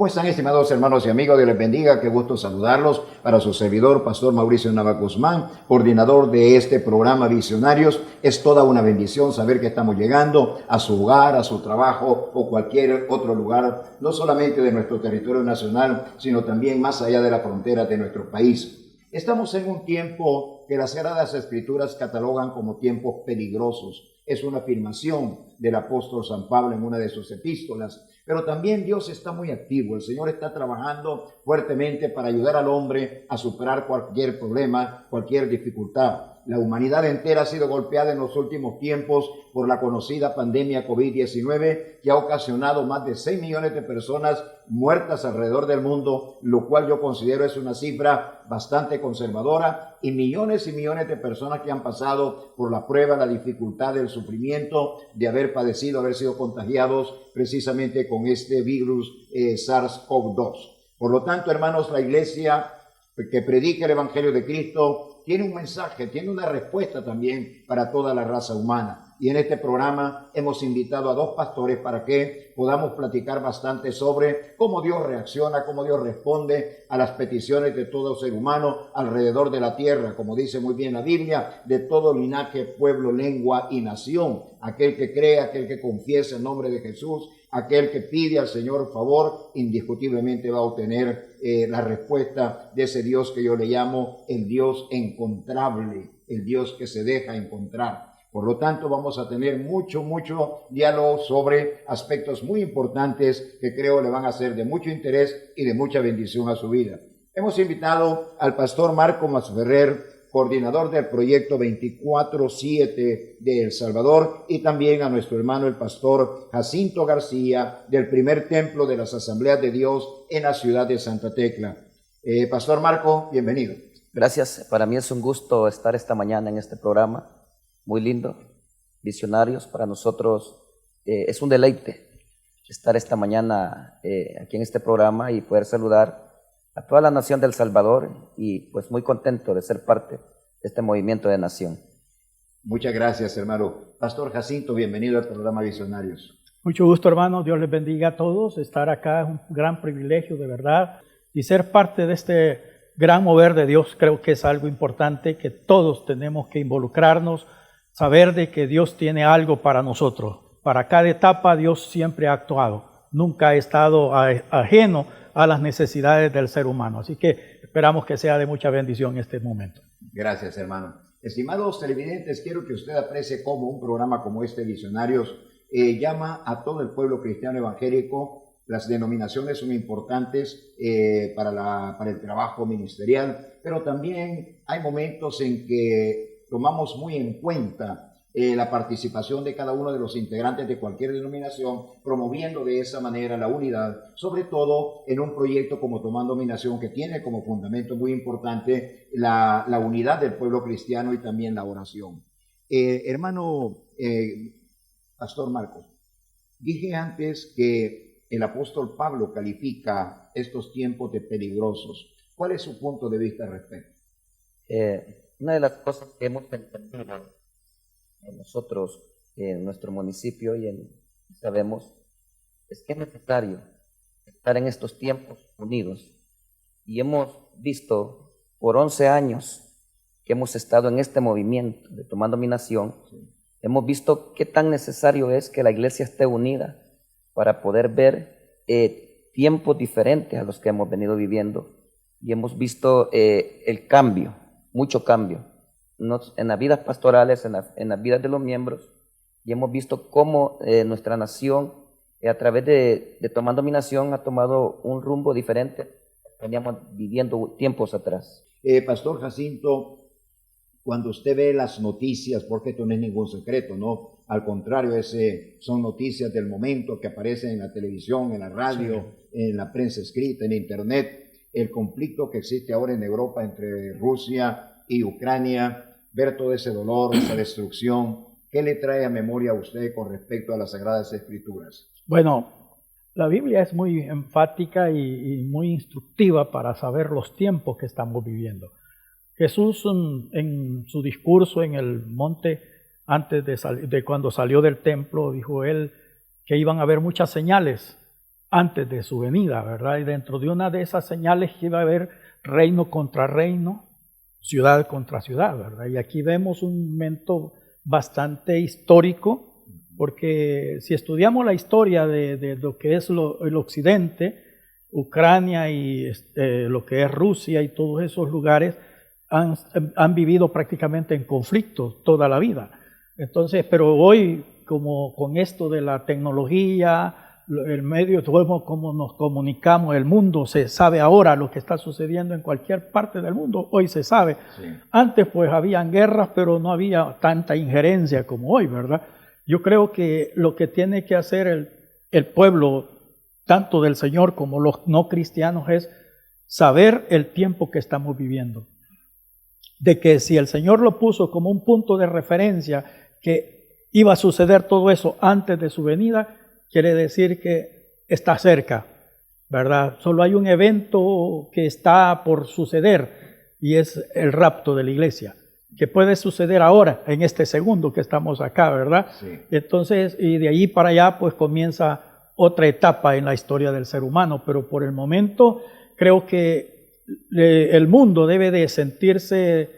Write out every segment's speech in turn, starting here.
¿Cómo están, estimados hermanos y amigos? Dios les bendiga, qué gusto saludarlos. Para su servidor, Pastor Mauricio Nava Guzmán, coordinador de este programa Visionarios. Es toda una bendición saber que estamos llegando a su hogar, a su trabajo o cualquier otro lugar, no solamente de nuestro territorio nacional, sino también más allá de la frontera de nuestro país. Estamos en un tiempo que las Sagradas Escrituras catalogan como tiempos peligrosos. Es una afirmación del apóstol San Pablo en una de sus epístolas. Pero también Dios está muy activo. El Señor está trabajando fuertemente para ayudar al hombre a superar cualquier problema, cualquier dificultad. La humanidad entera ha sido golpeada en los últimos tiempos por la conocida pandemia COVID-19, que ha ocasionado más de 6 millones de personas muertas alrededor del mundo, lo cual yo considero es una cifra bastante conservadora, y millones de personas que han pasado por la prueba, la dificultad, el sufrimiento de haber padecido, haber sido contagiados precisamente con este virus SARS-CoV-2. Por lo tanto, hermanos, la iglesia que predica el Evangelio de Cristo tiene un mensaje, tiene una respuesta también para toda la raza humana. Y en este programa hemos invitado a 2 pastores para que podamos platicar bastante sobre cómo Dios reacciona, cómo Dios responde a las peticiones de todo ser humano alrededor de la tierra, como dice muy bien la Biblia, de todo linaje, pueblo, lengua y nación. Aquel que cree, aquel que confiesa el nombre de Jesús, aquel que pide al Señor favor, indiscutiblemente va a obtener la respuesta de ese Dios que yo le llamo el Dios encontrable, el Dios que se deja encontrar. Por lo tanto, vamos a tener mucho diálogo sobre aspectos muy importantes que creo le van a ser de mucho interés y de mucha bendición a su vida. Hemos invitado al pastor Marco Masferrer, coordinador del proyecto 24/7 de El Salvador, y también a nuestro hermano el pastor Jacinto García del primer templo de las Asambleas de Dios en la ciudad de Santa Tecla. Pastor Marco, bienvenido. Gracias, para mí es un gusto estar esta mañana en este programa, muy lindo, Visionarios. Para nosotros es un deleite estar esta mañana aquí en este programa y poder saludar a toda la nación de El Salvador, y pues muy contento de ser parte de este movimiento de nación. Muchas gracias, hermano. Pastor Jacinto, bienvenido al programa Visionarios. Mucho gusto, hermano. Dios les bendiga a todos. Estar acá es un gran privilegio, de verdad, y ser parte de este gran mover de Dios creo que es algo importante, que todos tenemos que involucrarnos, saber de que Dios tiene algo para nosotros. Para cada etapa Dios siempre ha actuado, nunca ha estado ajeno a las necesidades del ser humano. Así que esperamos que sea de mucha bendición en este momento. Gracias, hermano. Estimados televidentes, quiero que usted aprecie cómo un programa como este, Visionarios, llama a todo el pueblo cristiano evangélico. Las denominaciones son importantes para el trabajo ministerial, pero también hay momentos en que tomamos muy en cuenta la participación de cada uno de los integrantes de cualquier denominación, promoviendo de esa manera la unidad, sobre todo en un proyecto como Tomando Mi Nación, que tiene como fundamento muy importante la unidad del pueblo cristiano y también la oración. Hermano Pastor Marcos, dije antes que el apóstol Pablo califica estos tiempos de peligrosos. ¿Cuál es su punto de vista al respecto? Una de las cosas que hemos entendido nosotros en nuestro municipio sabemos es que es necesario estar en estos tiempos unidos, y hemos visto por 11 años que hemos estado en este movimiento de Tomando Mi Nación. Hemos visto qué tan necesario es que la iglesia esté unida para poder ver tiempos diferentes a los que hemos venido viviendo, y hemos visto el cambio, mucho cambio en las vidas pastorales, en las vidas de los miembros, y hemos visto cómo nuestra nación, a través de Tomando Mi Nación, ha tomado un rumbo diferente que veníamos viviendo tiempos atrás. Pastor Jacinto, cuando usted ve las noticias, porque esto no es ningún secreto, ¿no? Al contrario, son noticias del momento que aparecen en la televisión, en la radio, sí, en la prensa escrita, en internet, el conflicto que existe ahora en Europa entre Rusia y Ucrania, ver todo ese dolor, esa destrucción, ¿qué le trae a memoria a usted con respecto a las Sagradas Escrituras? Bueno, la Biblia es muy enfática y muy instructiva para saber los tiempos que estamos viviendo. Jesús, en su discurso en el monte, antes de cuando salió del templo, dijo él que iban a haber muchas señales antes de su venida, ¿verdad? Y dentro de una de esas señales que iba a haber reino contra reino, ciudad contra ciudad, ¿verdad? Y aquí vemos un momento bastante histórico, porque si estudiamos la historia de lo que es el occidente, Ucrania y lo que es Rusia y todos esos lugares han vivido prácticamente en conflicto toda la vida. Entonces, pero hoy, como con esto de la tecnología, el medio, cómo nos comunicamos, el mundo se sabe ahora lo que está sucediendo en cualquier parte del mundo, hoy se sabe. Sí. Antes pues habían guerras, pero no había tanta injerencia como hoy, ¿verdad? Yo creo que lo que tiene que hacer el pueblo, tanto del Señor como los no cristianos, es saber el tiempo que estamos viviendo. De que si el Señor lo puso como un punto de referencia, que iba a suceder todo eso antes de su venida, quiere decir que está cerca, ¿verdad? Solo hay un evento que está por suceder y es el rapto de la iglesia, que puede suceder ahora, en este segundo que estamos acá, ¿verdad? Sí. Entonces, y de ahí para allá, pues comienza otra etapa en la historia del ser humano, pero por el momento creo que el mundo debe de sentirse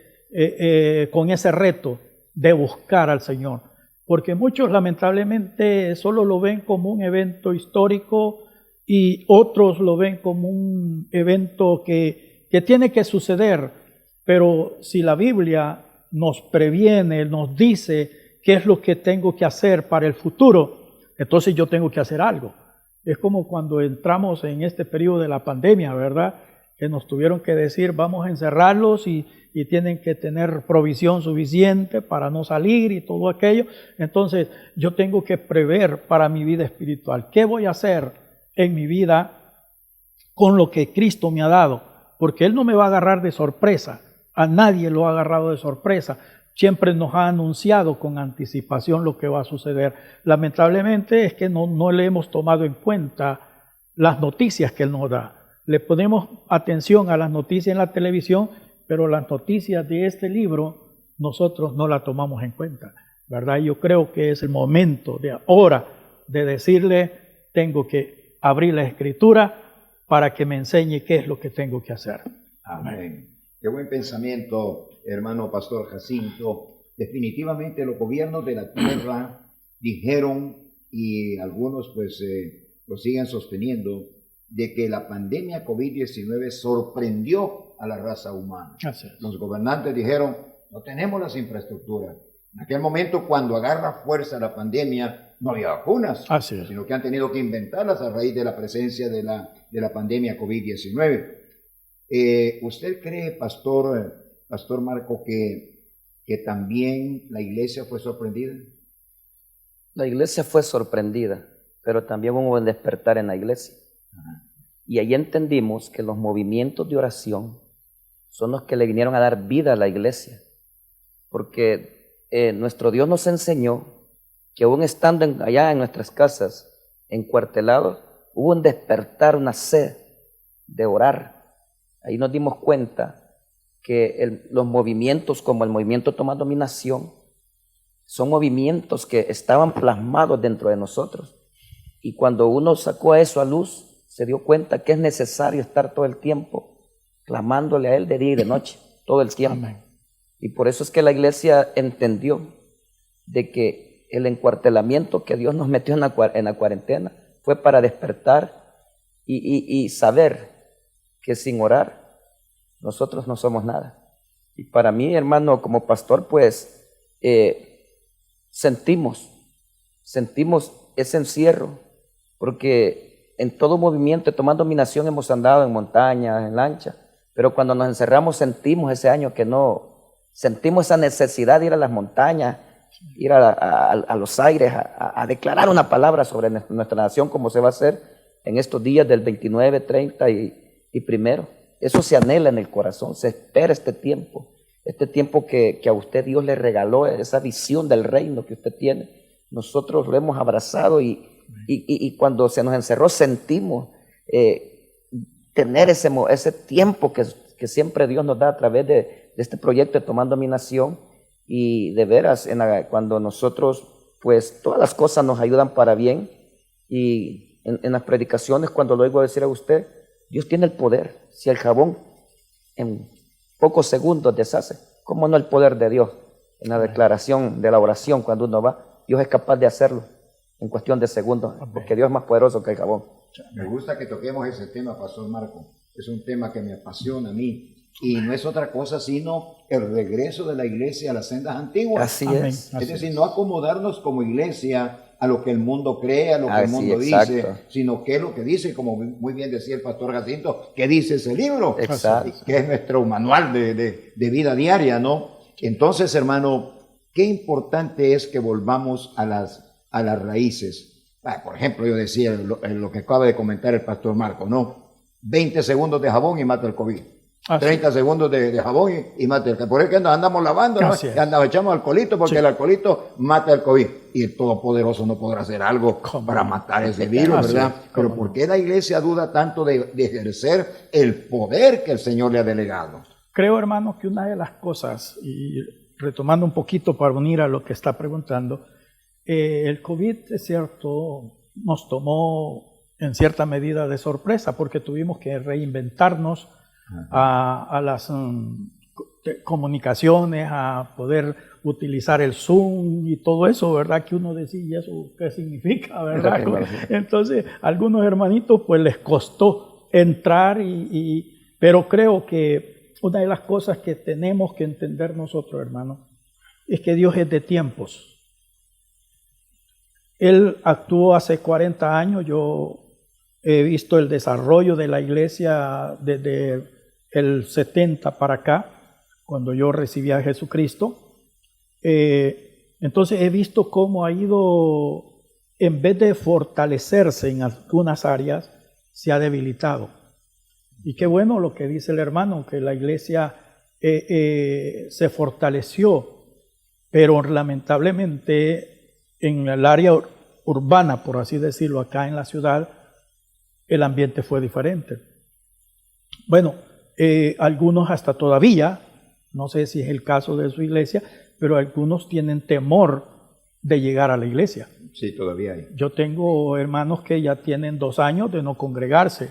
con ese reto de buscar al Señor, porque muchos lamentablemente solo lo ven como un evento histórico y otros lo ven como un evento que tiene que suceder, pero si la Biblia nos previene, nos dice qué es lo que tengo que hacer para el futuro, entonces yo tengo que hacer algo. Es como cuando entramos en este periodo de la pandemia, ¿verdad? Que nos tuvieron que decir, vamos a encerrarlos y tienen que tener provisión suficiente para no salir y todo aquello. Entonces yo tengo que prever para mi vida espiritual. ¿Qué voy a hacer en mi vida con lo que Cristo me ha dado? Porque Él no me va a agarrar de sorpresa. A nadie lo ha agarrado de sorpresa. Siempre nos ha anunciado con anticipación lo que va a suceder. Lamentablemente es que no le hemos tomado en cuenta las noticias que Él nos da. Le ponemos atención a las noticias en la televisión, pero las noticias de este libro nosotros no las tomamos en cuenta, ¿verdad? Yo creo que es el momento de ahora de decirle, tengo que abrir la Escritura para que me enseñe qué es lo que tengo que hacer. Amén. Qué buen pensamiento, hermano Pastor Jacinto. Definitivamente los gobiernos de la tierra dijeron, y algunos pues lo siguen sosteniendo, de que la pandemia COVID-19 sorprendió a la raza humana. Los gobernantes dijeron, no tenemos las infraestructuras. En aquel momento, cuando agarra fuerza la pandemia, no había vacunas, sino que han tenido que inventarlas a raíz de la presencia de la pandemia COVID-19. ¿Usted cree, Pastor Marco, que también la iglesia fue sorprendida? La iglesia fue sorprendida, pero también hubo un despertar en la iglesia. Y ahí entendimos que los movimientos de oración son los que le vinieron a dar vida a la iglesia, porque nuestro Dios nos enseñó que aún estando allá en nuestras casas, encuartelados, hubo un despertar, una sed de orar. Ahí nos dimos cuenta que los movimientos como el movimiento Toma Dominación son movimientos que estaban plasmados dentro de nosotros. Y cuando uno sacó eso a luz, se dio cuenta que es necesario estar todo el tiempo clamándole a Él de día y de noche, todo el tiempo. Amén. Y por eso es que la iglesia entendió de que el encuartelamiento que Dios nos metió en la cuarentena fue para despertar y saber que sin orar nosotros no somos nada. Y para mí, hermano, como pastor, pues sentimos ese encierro, porque en todo movimiento, tomando dominación, hemos andado en montañas, en lancha, pero cuando nos encerramos sentimos ese año que no, sentimos esa necesidad de ir a las montañas, ir a los aires, a declarar una palabra sobre nuestra nación, como se va a hacer en estos días del 29, 30 y primero. Eso se anhela en el corazón, se espera este tiempo que a usted Dios le regaló, esa visión del reino que usted tiene. Nosotros lo hemos abrazado y cuando se nos encerró sentimos tener ese tiempo que siempre Dios nos da a través de este proyecto de Tomando Mi Nación. Y de veras, cuando nosotros, pues todas las cosas nos ayudan para bien y en las predicaciones, cuando lo oigo decir a usted, Dios tiene el poder. Si el jabón en pocos segundos deshace, ¿cómo no el poder de Dios? En la declaración de la oración, cuando uno va, Dios es capaz de hacerlo en cuestión de segundos, porque Dios es más poderoso que el jabón. Me gusta que toquemos ese tema, Pastor Marco. Es un tema que me apasiona a mí. Y no es otra cosa sino el regreso de la iglesia a las sendas antiguas. Así Amén. es. Es decir, no acomodarnos como iglesia a lo que el mundo cree, a lo que el Así, mundo exacto. dice, sino que es lo que dice, como muy bien decía el pastor Jacinto, que dice ese libro, Exacto. que es nuestro manual de vida diaria, ¿no? Entonces, hermano, qué importante es que volvamos a las raíces. Por ejemplo, yo decía lo que acaba de comentar el pastor Marco, ¿no? 20 segundos de jabón y mata el COVID. 30 segundos de jabón y mata el COVID. Por eso que andamos lavando, ¿no? Andamos echando alcoholito porque el alcoholito mata el COVID. Y el Todopoderoso no podrá hacer algo para matar ese virus, ¿verdad? Pero ¿por qué la iglesia duda tanto de ejercer el poder que el Señor le ha delegado? Creo, hermano, que una de las cosas, y retomando un poquito para unir a lo que está preguntando, el COVID, es cierto, nos tomó en cierta medida de sorpresa porque tuvimos que reinventarnos a las comunicaciones, a poder utilizar el Zoom y todo eso, ¿verdad? Que uno decía, ¿y eso qué significa, verdad? Entonces, a algunos hermanitos pues les costó entrar, pero creo que una de las cosas que tenemos que entender nosotros, hermanos, es que Dios es de tiempos. Él actuó hace 40 años, yo he visto el desarrollo de la iglesia desde el 70 para acá, cuando yo recibí a Jesucristo. Entonces he visto cómo ha ido, en vez de fortalecerse en algunas áreas, se ha debilitado. Y qué bueno lo que dice el hermano, que la iglesia se fortaleció, pero lamentablemente en el área urbana, por así decirlo, acá en la ciudad, el ambiente fue diferente. Bueno, algunos hasta todavía, no sé si es el caso de su iglesia, pero algunos tienen temor de llegar a la iglesia. Sí, todavía hay. Yo tengo hermanos que ya tienen 2 años de no congregarse,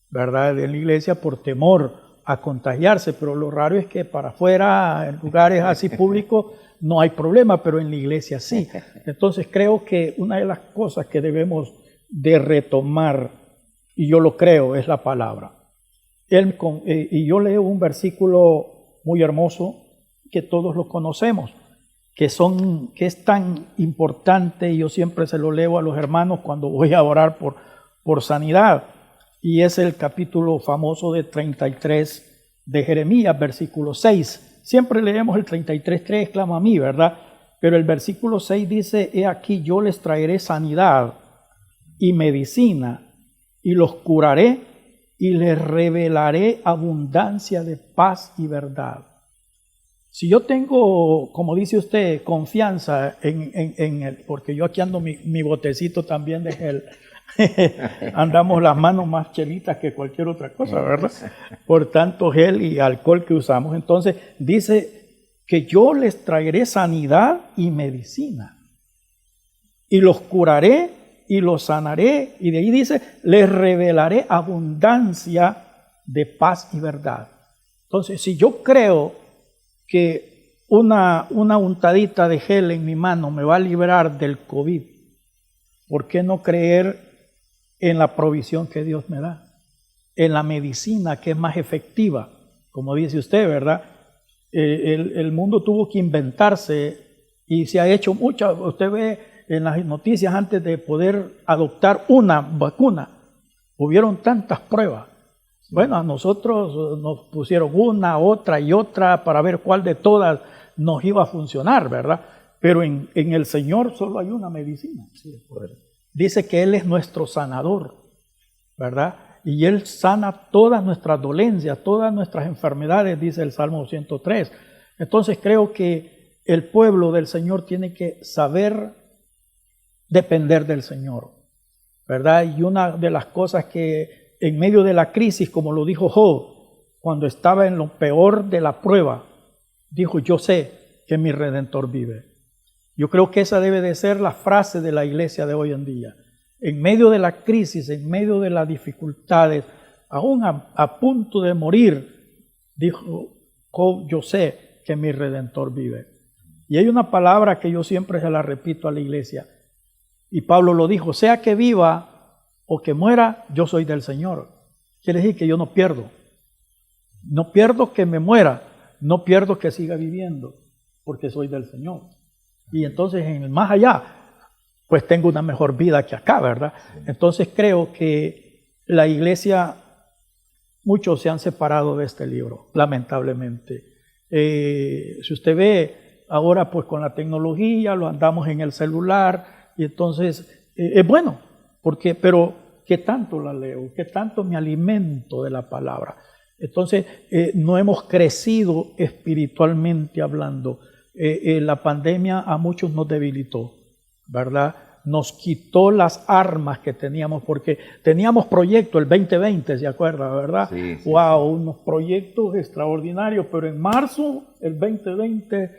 ¿verdad?, en la iglesia por temor a contagiarse, pero lo raro es que para afuera, en lugares así públicos, no hay problema, pero en la iglesia sí. Entonces creo que una de las cosas que debemos de retomar, y yo lo creo, es la palabra. Y yo leo un versículo muy hermoso que todos lo conocemos, que es tan importante, y yo siempre se lo leo a los hermanos cuando voy a orar por sanidad, y es el capítulo famoso de 33 de Jeremías, versículo 6. Siempre leemos el 33:3, clama a mí, ¿verdad? Pero el versículo 6 dice, he aquí yo les traeré sanidad y medicina, y los curaré, y les revelaré abundancia de paz y verdad. Si yo tengo, como dice usted, confianza en él, porque yo aquí ando mi botecito también de gel, andamos las manos más chelitas que cualquier otra cosa, ¿verdad? Por tanto gel y alcohol que usamos. Entonces dice que yo les traeré sanidad y medicina, y los curaré y los sanaré, y de ahí dice, les revelaré abundancia de paz y verdad. Entonces, si yo creo que una untadita de gel en mi mano me va a librar del COVID, ¿por qué no creer en la provisión que Dios me da? En la medicina que es más efectiva, como dice usted, ¿verdad? El mundo tuvo que inventarse y se ha hecho mucha. Usted ve en las noticias, antes de poder adoptar una vacuna, hubieron tantas pruebas. Bueno, a nosotros nos pusieron una, otra y otra para ver cuál de todas nos iba a funcionar, ¿verdad? Pero en el Señor solo hay una medicina. Dice que Él es nuestro sanador, ¿verdad? Y Él sana todas nuestras dolencias, todas nuestras enfermedades, dice el Salmo 103. Entonces creo que el pueblo del Señor tiene que saber depender del Señor, ¿verdad? Y una de las cosas que en medio de la crisis, como lo dijo Job, cuando estaba en lo peor de la prueba, dijo, yo sé que mi Redentor vive. Yo creo que esa debe de ser la frase de la iglesia de hoy en día. en medio de la crisis, en medio de las dificultades, aún a punto de morir, dijo Job, yo sé que mi Redentor vive. Y hay una palabra que yo siempre se la repito a la iglesia, y Pablo lo dijo, sea que viva o que muera, yo soy del Señor. Quiere decir que yo no pierdo. No pierdo que me muera, no pierdo que siga viviendo, porque soy del Señor. Y entonces en el más allá, pues tengo una mejor vida que acá, ¿verdad? Entonces creo que la iglesia, muchos se han separado de este libro, lamentablemente. Si usted ve, ahora pues con la tecnología, lo andamos en el celular, y entonces es bueno, pero ¿qué tanto la leo? ¿Qué tanto me alimento de la palabra? Entonces no hemos crecido espiritualmente hablando. La pandemia a muchos nos debilitó, ¿verdad? Nos quitó las armas que teníamos, porque teníamos proyectos el 2020, ¿se acuerda, verdad? Sí, sí, wow, sí. Unos proyectos extraordinarios, pero en marzo el 2020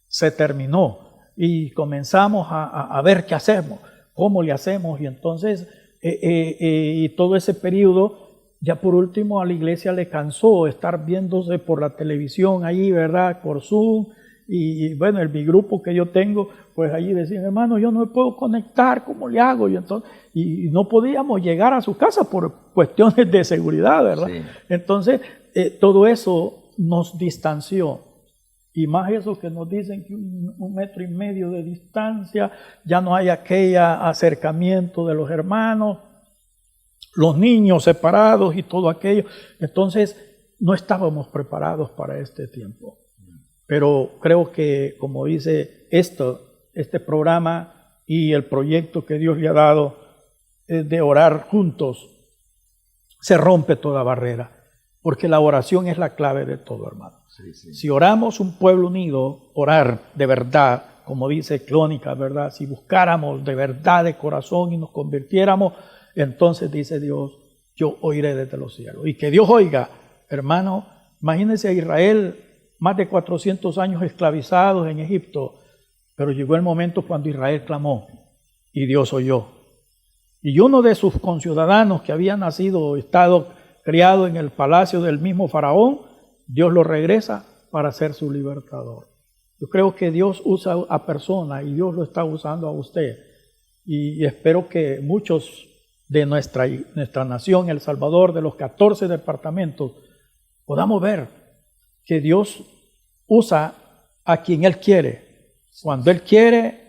se terminó y comenzamos a ver qué hacemos, cómo le hacemos, y entonces y todo ese periodo, ya por último a la iglesia le cansó estar viéndose por la televisión ahí, ¿verdad? Por Zoom. Y bueno, mi grupo que yo tengo, pues allí decían, hermano, yo no me puedo conectar, ¿cómo le hago? Y no podíamos llegar a su casa por cuestiones de seguridad, ¿verdad? Sí. Entonces, todo eso nos distanció. Y más eso que nos dicen que 1,5 metros de distancia, ya no hay aquel acercamiento de los hermanos, los niños separados y todo aquello. Entonces, no estábamos preparados para este tiempo. Pero creo que, como dice este programa y el proyecto que Dios le ha dado de orar juntos, se rompe toda barrera, porque la oración es la clave de todo, hermano. Sí, sí. Si oramos un pueblo unido, orar de verdad, como dice Crónica, ¿verdad? Si buscáramos de verdad de corazón y nos convirtiéramos, entonces dice Dios, yo oiré desde los cielos. Y que Dios oiga, hermano, imagínense a Israel, más de 400 años esclavizados en Egipto, pero llegó el momento cuando Israel clamó y Dios oyó. Y uno de sus conciudadanos que había estado criado en el palacio del mismo faraón, Dios lo regresa para ser su libertador. Yo creo que Dios usa a personas y Dios lo está usando a usted. Y espero que muchos de nuestra nación, El Salvador, de los 14 departamentos, podamos ver que Dios usa a quien Él quiere, cuando Él quiere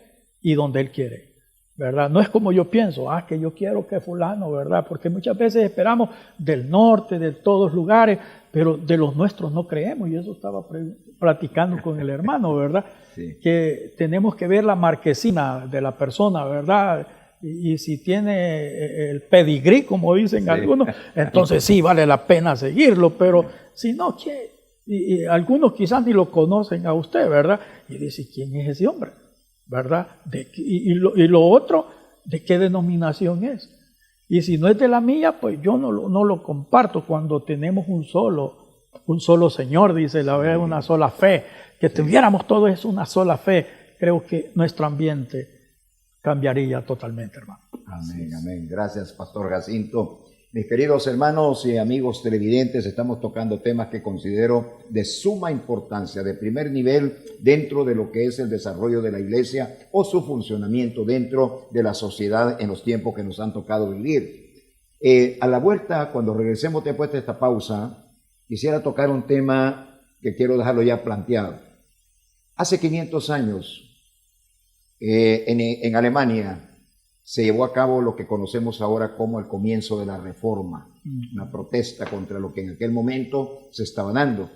y donde Él quiere, ¿verdad? No es como yo pienso, que yo quiero que fulano, ¿verdad? Porque muchas veces esperamos del norte, de todos lugares, pero de los nuestros no creemos, y eso estaba platicando con el hermano, ¿verdad? Sí. Que tenemos que ver la marquesina de la persona, ¿verdad? Y si tiene el pedigrí, como dicen sí. Algunos, entonces sí vale la pena seguirlo, pero si no, ¿qué? Y algunos quizás ni lo conocen a usted, ¿verdad? Y dice, ¿quién es ese hombre? ¿Verdad? Y lo otro, ¿de qué denominación es? Y si no es de la mía, pues yo no lo comparto. Cuando tenemos un solo Señor, dice la verdad, una sola fe, que tuviéramos todos una sola fe, creo que nuestro ambiente cambiaría totalmente, hermano. Amén, amén. Gracias, Pastor Jacinto. Mis queridos hermanos y amigos televidentes, estamos tocando temas que considero de suma importancia, de primer nivel dentro de lo que es el desarrollo de la iglesia o su funcionamiento dentro de la sociedad en los tiempos que nos han tocado vivir. A la vuelta, cuando regresemos después de esta pausa, quisiera tocar un tema que quiero dejarlo ya planteado. Hace 500 años, en Alemania, se llevó a cabo lo que conocemos ahora como el comienzo de la Reforma, una protesta contra lo que en aquel momento se estaba dando.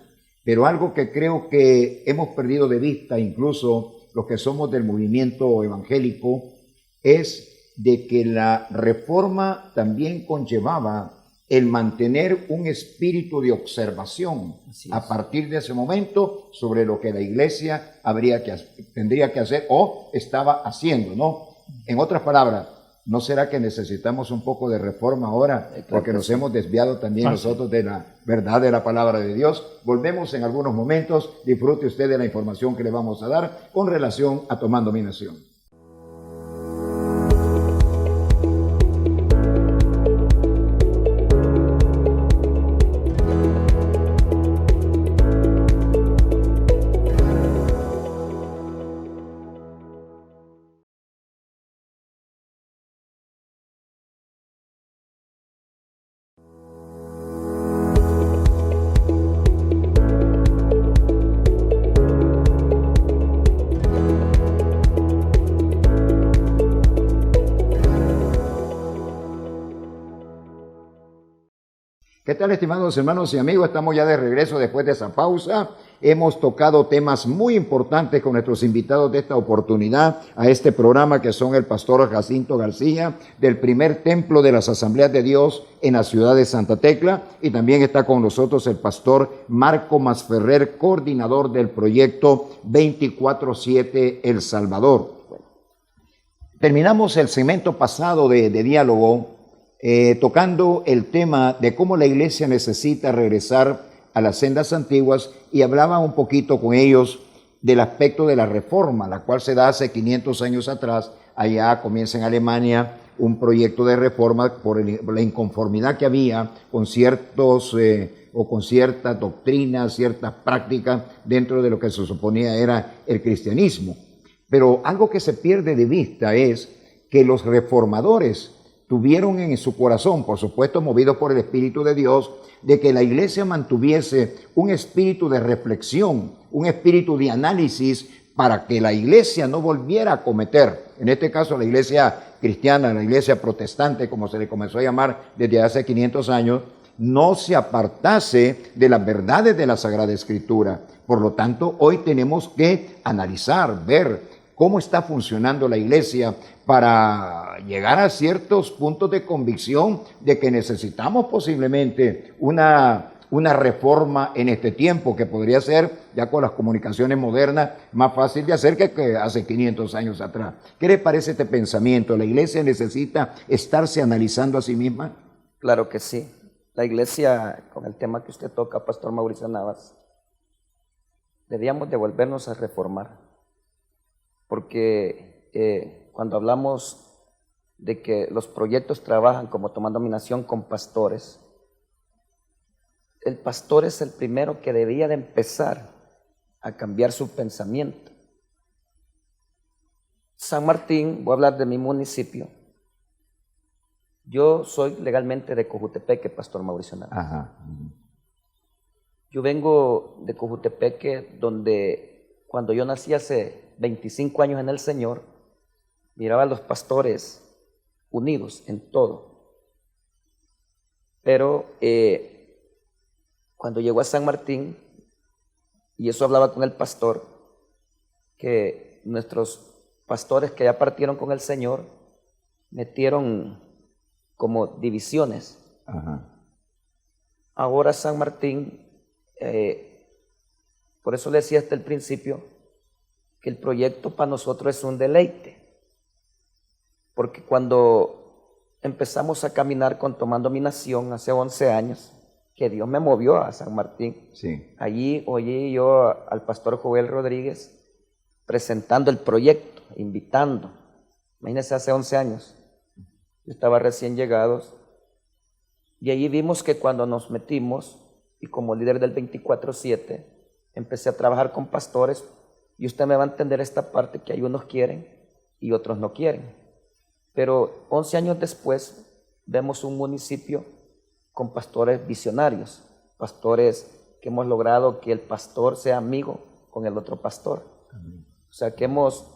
Pero algo que creo que hemos perdido de vista, incluso los que somos del movimiento evangélico, es de que la Reforma también conllevaba el mantener un espíritu de observación a partir de ese momento sobre lo que la iglesia tendría que hacer o estaba haciendo, ¿no? En otras palabras, ¿no será que necesitamos un poco de reforma ahora? Porque nos hemos desviado también nosotros de la verdad de la palabra de Dios. Volvemos en algunos momentos. Disfrute usted de la información que le vamos a dar con relación a Tomando mi Nación. ¿Qué tal, estimados hermanos y amigos? Estamos ya de regreso después de esa pausa. Hemos tocado temas muy importantes con nuestros invitados de esta oportunidad a este programa, que son el pastor Jacinto García, del primer templo de las Asambleas de Dios en la ciudad de Santa Tecla, y también está con nosotros el pastor Marco Masferrer, coordinador del proyecto 24/7 El Salvador. Terminamos el segmento pasado de diálogo tocando el tema de cómo la iglesia necesita regresar a las sendas antiguas, y hablaba un poquito con ellos del aspecto de la reforma, la cual se da hace 500 años atrás. Allá comienza en Alemania un proyecto de reforma por la inconformidad que había con ciertos o con ciertas doctrinas, ciertas prácticas dentro de lo que se suponía era el cristianismo. Pero algo que se pierde de vista es que los reformadores tuvieron en su corazón, por supuesto movidos por el Espíritu de Dios, de que la iglesia mantuviese un espíritu de reflexión, un espíritu de análisis, para que la iglesia no volviera a cometer, en este caso la iglesia cristiana, la iglesia protestante, como se le comenzó a llamar desde hace 500 años, no se apartase de las verdades de la Sagrada Escritura. Por lo tanto, hoy tenemos que analizar, ver cómo está funcionando la iglesia para llegar a ciertos puntos de convicción de que necesitamos posiblemente una reforma en este tiempo, que podría ser, ya con las comunicaciones modernas, más fácil de hacer que hace 500 años atrás. ¿Qué le parece este pensamiento? ¿La iglesia necesita estarse analizando a sí misma? Claro que sí. La iglesia, con el tema que usted toca, Pastor Mauricio Navas, debíamos de volvernos a reformar, porque cuando hablamos de que los proyectos trabajan como tomando dominación con pastores, el pastor es el primero que debía de empezar a cambiar su pensamiento. San Martín, voy a hablar de mi municipio. Yo soy legalmente de Cojutepeque, Pastor Mauricio Navas. Ajá. Yo vengo de Cojutepeque, donde cuando yo nací hace 25 años en el Señor, miraba a los pastores unidos en todo. Pero cuando llegó a San Martín, y eso hablaba con el pastor, que nuestros pastores que ya partieron con el Señor metieron como divisiones. Ajá. Ahora San Martín, por eso le decía hasta el principio que el proyecto para nosotros es un deleite, porque cuando empezamos a caminar con Tomando mi Nación hace 11 años, que Dios me movió a San Martín, Sí. allí oí yo al pastor Joel Rodríguez presentando el proyecto, invitando. Imagínense, hace 11 años, yo estaba recién llegados, y allí vimos que cuando nos metimos, y como líder del 24/7, empecé a trabajar con pastores, y usted me va a entender esta parte, que hay unos quieren y otros no quieren. Pero 11 años después vemos un municipio con pastores visionarios, pastores que hemos logrado que el pastor sea amigo con el otro pastor. O sea, que hemos,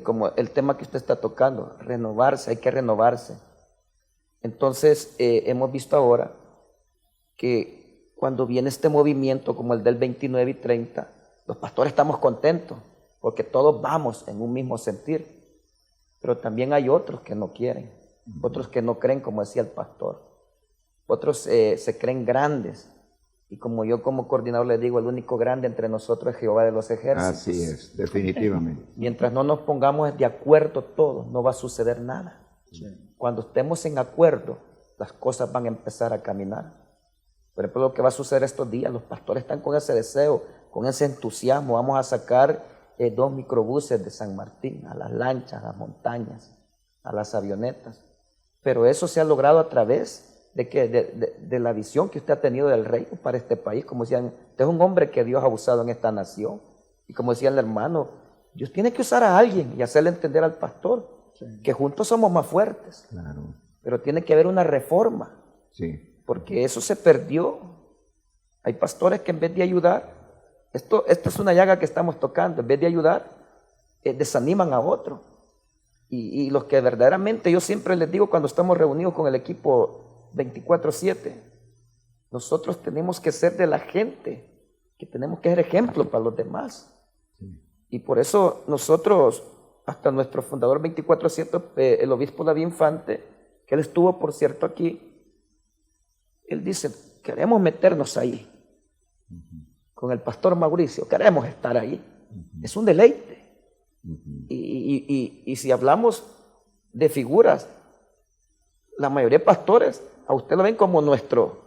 como el tema que usted está tocando, renovarse, hay que renovarse. Entonces, hemos visto ahora que cuando viene este movimiento como el del 29 y 30, los pastores estamos contentos porque todos vamos en un mismo sentir. Pero también hay otros que no quieren, otros que no creen, como decía el pastor. Otros se creen grandes. Y como yo como coordinador le digo, el único grande entre nosotros es Jehová de los ejércitos. Así es, definitivamente. Mientras no nos pongamos de acuerdo todos, no va a suceder nada. Sí. Cuando estemos en acuerdo, las cosas van a empezar a caminar. Por ejemplo, lo que va a suceder estos días, los pastores están con ese deseo, con ese entusiasmo. Vamos a sacar 2 microbuses de San Martín, a las lanchas, a las montañas, a las avionetas. Pero eso se ha logrado a través de la visión que usted ha tenido del reino para este país. Como decían, usted es un hombre que Dios ha usado en esta nación. Y como decía el hermano, Dios tiene que usar a alguien y hacerle entender al pastor, sí, que juntos somos más fuertes. Claro. Pero tiene que haber una reforma, sí, porque eso se perdió. Hay pastores que en vez de ayudar, esto es una llaga que estamos tocando, en vez de ayudar, desaniman a otro. Y los que verdaderamente, yo siempre les digo cuando estamos reunidos con el equipo 24/7, nosotros tenemos que ser de la gente, que tenemos que ser ejemplo para los demás. Y por eso nosotros, hasta nuestro fundador 24/7, el obispo David Infante, que él estuvo, por cierto, aquí, él dice, queremos meternos ahí, con el pastor Mauricio, queremos estar ahí. Es un deleite. Y si hablamos de figuras, la mayoría de pastores, a usted lo ven como nuestro,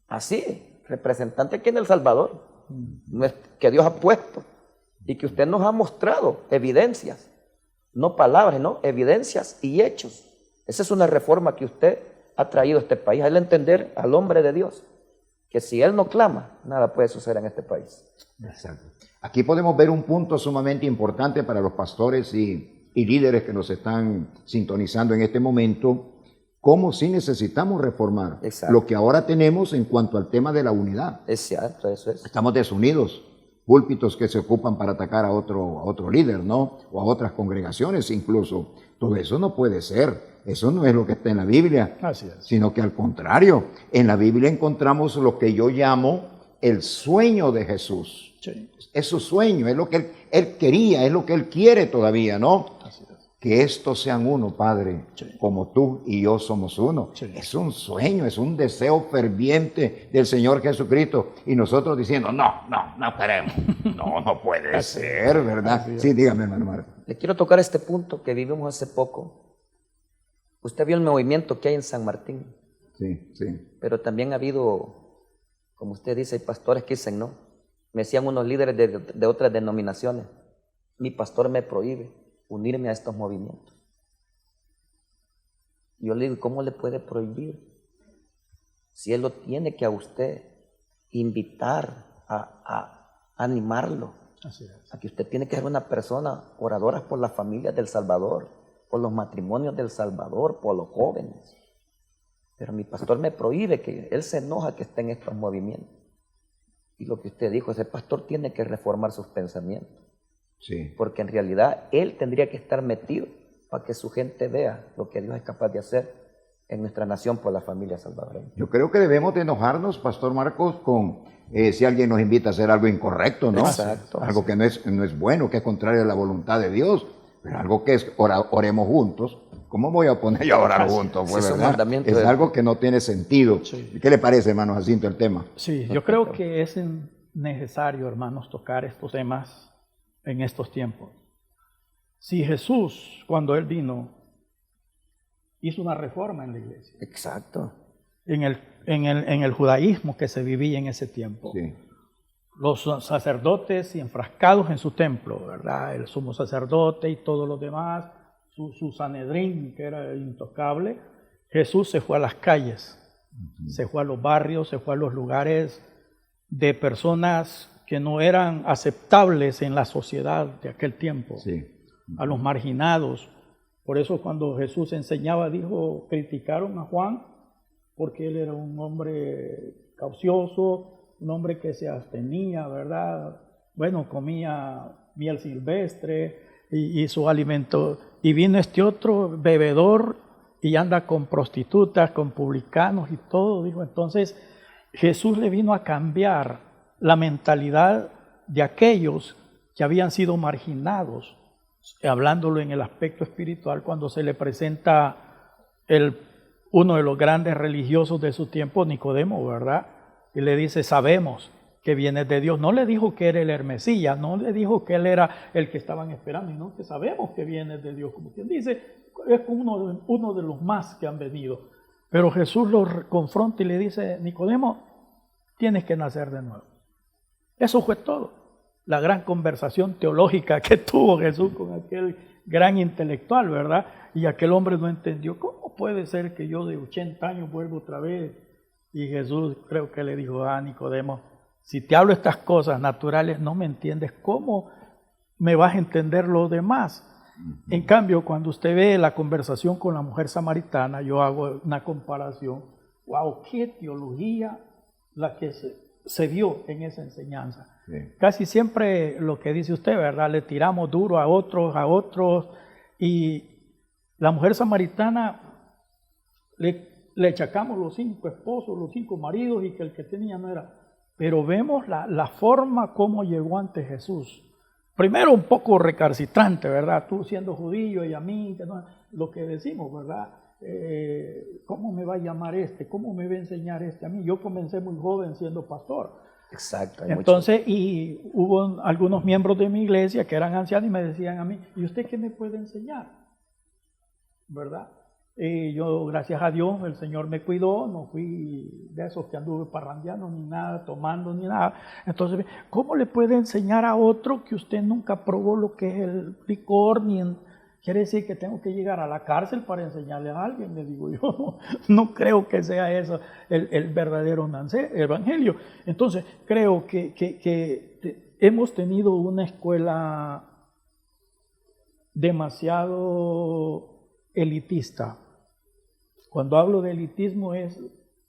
así, representante aquí en El Salvador, que Dios ha puesto, y que usted nos ha mostrado evidencias, no palabras, no, evidencias y hechos. Esa es una reforma que usted ha traído a este país, al entender al hombre de Dios, que si él no clama, nada puede suceder en este país. Exacto. Aquí podemos ver un punto sumamente importante para los pastores y líderes que nos están sintonizando en este momento, cómo sí necesitamos reformar lo que ahora tenemos en cuanto al tema de la unidad. Es cierto, eso es. Estamos desunidos, púlpitos que se ocupan para atacar a otro líder, ¿no? O a otras congregaciones incluso. Todo eso no puede ser. Eso no es lo que está en la Biblia. Así es. Sino que al contrario, en la Biblia encontramos lo que yo llamo el sueño de Jesús. Sí. Es su sueño, es lo que él quería, es lo que él quiere todavía, ¿no? Así es. Que estos sean uno, Padre, como tú y yo somos uno. Sí. Es un sueño, es un deseo ferviente del Señor Jesucristo. Y nosotros diciendo, no queremos. No puede ser, ¿verdad? Sí, dígame, hermano Marco. Le quiero tocar este punto que vivimos hace poco. Usted vio el movimiento que hay en San Martín. Sí. Pero también ha habido, como usted dice, hay pastores que dicen no. Me decían unos líderes de otras denominaciones, mi pastor me prohíbe unirme a estos movimientos. Yo le digo, ¿cómo le puede prohibir? Si él lo tiene que a usted invitar a animarlo. Así es. A que usted tiene que ser una persona oradora por las familias del Salvador, por los matrimonios del Salvador, por los jóvenes. Pero mi pastor me prohíbe, que él se enoja que esté en estos movimientos. Y lo que usted dijo, ese pastor tiene que reformar sus pensamientos. Sí. Porque en realidad él tendría que estar metido para que su gente vea lo que Dios es capaz de hacer en nuestra nación por la familia salvadoreña. Yo creo que debemos de enojarnos, Pastor Marcos, con si alguien nos invita a hacer algo incorrecto, ¿no? Exacto. Algo que no es bueno, que es contrario a la voluntad de Dios, pero algo que es oremos juntos. ¿Cómo voy a poner yo a orar juntos? Pues, Sí, es un ¿verdad? mandamiento Es de- algo que no tiene sentido. Sí. ¿Qué le parece, hermano Jacinto, el tema? Sí, yo creo que es necesario, hermanos, tocar estos temas en estos tiempos. Si Jesús, cuando Él vino, hizo una reforma en la iglesia, Exacto. en el judaísmo que se vivía en ese tiempo, Sí. los sacerdotes enfrascados en su templo, ¿verdad? El sumo sacerdote y todos los demás, su Sanedrín, que era intocable. Jesús se fue a las calles, se fue a los barrios, se fue a los lugares de personas que no eran aceptables en la sociedad de aquel tiempo, Sí. a los marginados. Por eso cuando Jesús enseñaba, criticaron a Juan porque él era un hombre caucioso, un hombre que se abstenía, ¿verdad? Bueno, comía miel silvestre y su alimento. Y vino este otro bebedor y anda con prostitutas, con publicanos y todo, dijo. Entonces Jesús le vino a cambiar la mentalidad de aquellos que habían sido marginados, hablándolo en el aspecto espiritual, cuando se le presenta uno de los grandes religiosos de su tiempo, Nicodemo, ¿verdad? Y le dice, sabemos que vienes de Dios. No le dijo que era el Mesías, no le dijo que él era el que estaban esperando, sino que sabemos que vienes de Dios. Como quien dice, es uno de los más que han venido. Pero Jesús lo confronta y le dice, Nicodemo, tienes que nacer de nuevo. Eso fue todo. La gran conversación teológica que tuvo Jesús con aquel gran intelectual, ¿verdad? Y aquel hombre no entendió, ¿cómo puede ser que yo de 80 años vuelvo otra vez? Y Jesús creo que le dijo a Nicodemo, si te hablo estas cosas naturales no me entiendes, ¿cómo me vas a entender lo demás? En cambio, cuando usted ve la conversación con la mujer samaritana, yo hago una comparación, wow, qué teología la que se dio en esa enseñanza. Sí. Casi siempre lo que dice usted, ¿verdad? Le tiramos duro a otros, y la mujer samaritana le le achacamos los 5 esposos, los 5 maridos y que el que tenía no era. Pero vemos la forma como llegó ante Jesús. Primero un poco recalcitrante, ¿verdad? Tú siendo judío y a mí, lo que decimos, ¿verdad? ¿Cómo me va a llamar este? ¿Cómo me va a enseñar este a mí? Yo comencé muy joven siendo pastor. Exacto. Entonces, y hubo algunos miembros de mi iglesia que eran ancianos y me decían a mí, ¿y usted qué me puede enseñar? ¿Verdad? Yo, gracias a Dios, el Señor me cuidó, no fui de esos que anduve parrandeando ni nada, tomando ni nada. Entonces, ¿cómo le puede enseñar a otro que usted nunca probó lo que es el licor? Quiere decir que tengo que llegar a la cárcel para enseñarle a alguien. Le digo yo, no creo que sea eso el verdadero evangelio. Entonces, creo que hemos tenido una escuela demasiado elitista. Cuando hablo de elitismo es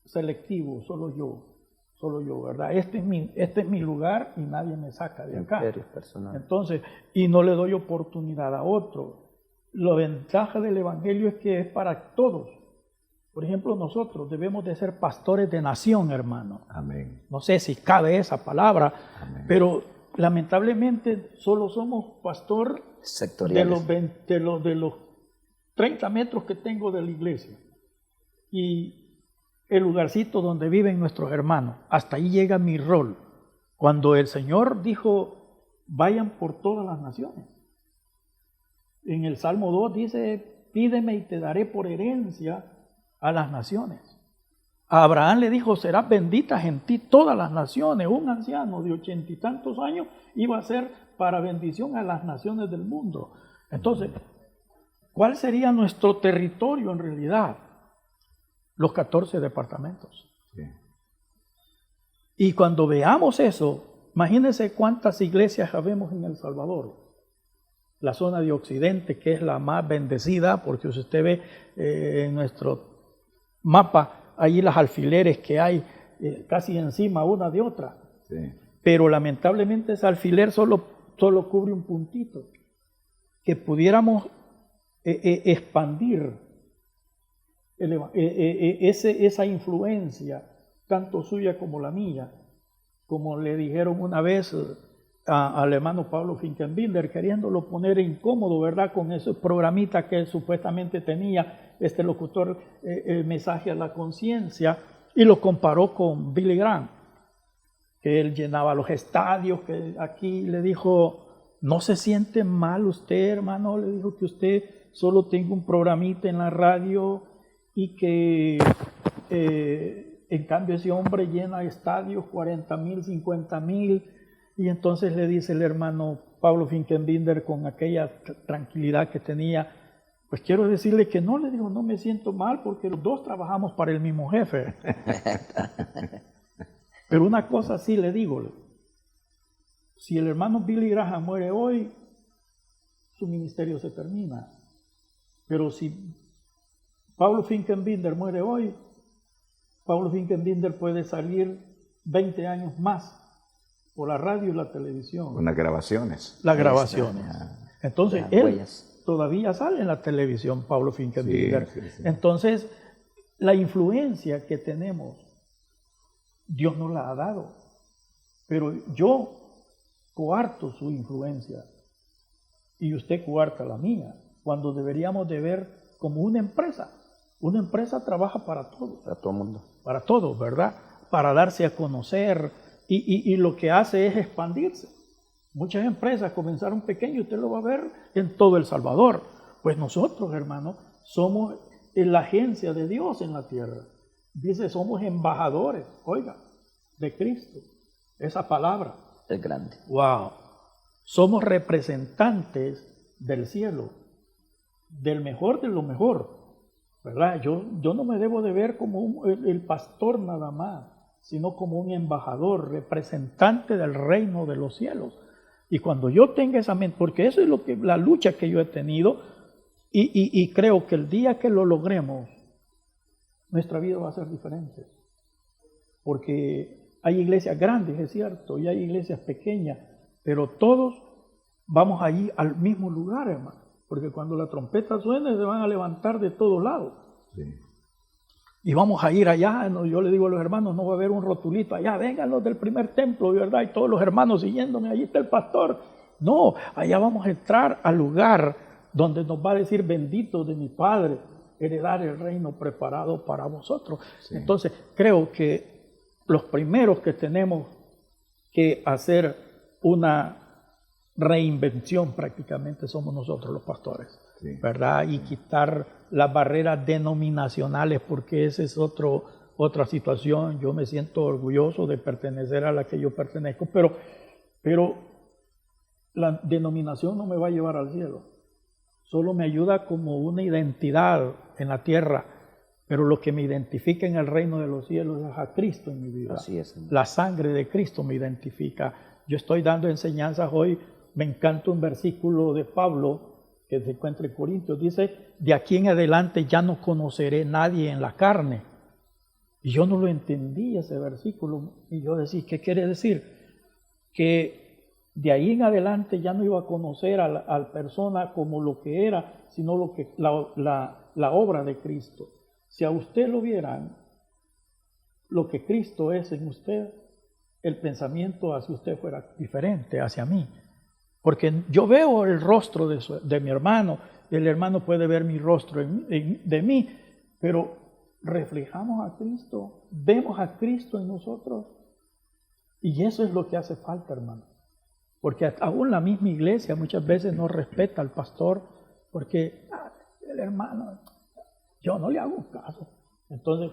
selectivo, solo yo, ¿verdad? Este es mi lugar y nadie me saca de acá. Entonces, y no le doy oportunidad a otro. La ventaja del evangelio es que es para todos. Por ejemplo, nosotros debemos de ser pastores de nación, hermano. Amén. No sé si cabe esa palabra, Amén. pero lamentablemente solo somos pastor sectoriales de los 30 metros que tengo de la iglesia y el lugarcito donde viven nuestros hermanos. Hasta ahí llega mi rol. Cuando el Señor dijo, vayan por todas las naciones. En el Salmo 2 dice, pídeme y te daré por herencia a las naciones. A Abraham le dijo, serán benditas en ti todas las naciones. Un anciano de 80 y tantos años iba a ser para bendición a las naciones del mundo. Entonces, ¿cuál sería nuestro territorio en realidad? Los 14 departamentos. Sí. Y cuando veamos eso, imagínense cuántas iglesias habemos en El Salvador. La zona de Occidente, que es la más bendecida, porque si usted ve en nuestro mapa, ahí las alfileres que hay casi encima una de otra. Sí. Pero lamentablemente ese alfiler solo cubre un puntito. Que pudiéramos expandir esa influencia, tanto suya como la mía, como le dijeron una vez al hermano Pablo Finkenbinder, queriéndolo poner incómodo, ¿verdad? Con ese programita que él supuestamente tenía, este locutor, el mensaje a la conciencia, y lo comparó con Billy Graham, que él llenaba los estadios, que aquí le dijo, no se siente mal usted, hermano, le dijo que usted solo tenga un programita en la radio y que en cambio ese hombre llena estadios, 40,000, 50,000. Y entonces le dice el hermano Pablo Finkenbinder con aquella tranquilidad que tenía, pues quiero decirle que no, le digo, no me siento mal porque los dos trabajamos para el mismo jefe. Pero una cosa sí le digo, si el hermano Billy Graham muere hoy, su ministerio se termina. Pero si Pablo Finkenbinder muere hoy, Pablo Finkenbinder puede salir 20 años más por la radio y la televisión. Con las grabaciones. Las grabaciones. Entonces, las él huellas. todavía sale en la televisión, Pablo Finkenbinder. Sí, sí, sí. Entonces, la influencia que tenemos, Dios nos la ha dado. Pero yo coarto su influencia y usted coarta la mía, cuando deberíamos de ver como una empresa. Una empresa trabaja para todos. Para todo el mundo. Para todos, ¿verdad? Para darse a conocer y lo que hace es expandirse. Muchas empresas comenzaron pequeñas, usted lo va a ver en todo El Salvador. Pues nosotros, hermanos, somos la agencia de Dios en la tierra. Dice, somos embajadores, oiga, de Cristo. Esa palabra. Es grande. Wow. Somos representantes del cielo, del mejor de lo mejor. ¿Verdad? Yo no me debo de ver como el pastor nada más, sino como un embajador, representante del reino de los cielos. Y cuando yo tenga esa mente, porque eso es la lucha que yo he tenido, y creo que el día que lo logremos, nuestra vida va a ser diferente. Porque hay iglesias grandes, es cierto, y hay iglesias pequeñas, pero todos vamos allí al mismo lugar, hermano. Porque cuando la trompeta suene se van a levantar de todos lados. Sí. Y vamos a ir allá, ¿no? Yo le digo a los hermanos, no va a haber un rotulito allá, vengan los del primer templo, ¿verdad? Y todos los hermanos siguiéndome, allí está el pastor. No, allá vamos a entrar al lugar donde nos va a decir, bendito de mi Padre, heredar el reino preparado para vosotros. Sí. Entonces, creo que los primeros que tenemos que hacer una reinvención prácticamente somos nosotros los pastores, sí, ¿verdad? Y quitar las barreras denominacionales, porque esa es otra situación. Yo me siento orgulloso de pertenecer a la que yo pertenezco, pero la denominación no me va a llevar al cielo. Solo me ayuda como una identidad en la tierra, pero lo que me identifica en el reino de los cielos es a Cristo en mi vida. Así es, Señor. La sangre de Cristo me identifica. Yo estoy dando enseñanzas hoy. Me encanta un versículo de Pablo que se encuentra en Corintios. Dice, de aquí en adelante ya no conoceré nadie en la carne. Y yo no lo entendí ese versículo. Y yo decía, ¿qué quiere decir? Que de ahí en adelante ya no iba a conocer a la persona como lo que era, sino la obra de Cristo. Si a usted lo vieran, lo que Cristo es en usted, el pensamiento hacia usted fuera diferente, hacia mí. Porque yo veo el rostro de mi hermano, el hermano puede ver mi rostro de mí, pero reflejamos a Cristo, vemos a Cristo en nosotros. Y eso es lo que hace falta, hermano. Porque aún la misma iglesia muchas veces no respeta al pastor, porque el hermano, yo no le hago caso. Entonces,